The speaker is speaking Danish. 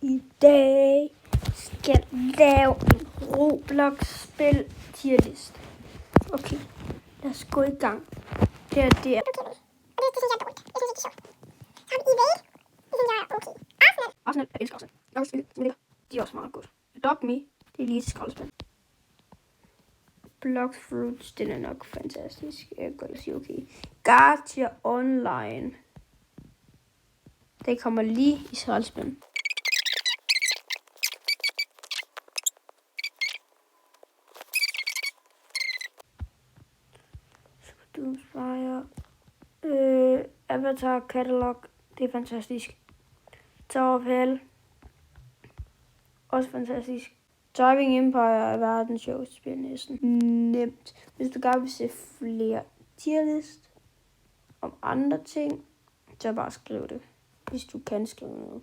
I dag skal lave en Roblox-spil tierlist. Okay, lad os gå i gang. Det er det. Og det synes jeg er dårligt. Jeg synes ikke, det er sjovt. Så har vi EVA. Det synes jeg er okay. Arsenal, jeg elsker Arsenal. De er også meget godt. Adopt Me, det er lige til skraldespand. Blox Fruits, den er nok fantastisk. Jeg kan godt sige okay. Gacha Online. Det kommer lige i skraldespand. Doomspire. Avatar Catalog. Det er fantastisk. Tower of Hell. Også fantastisk. Driving Empire er verdens sjoveste spil næsten. Nemt. Hvis du gerne vil se flere tierlist om andre ting, så bare skriv det. Hvis du kan skrive noget.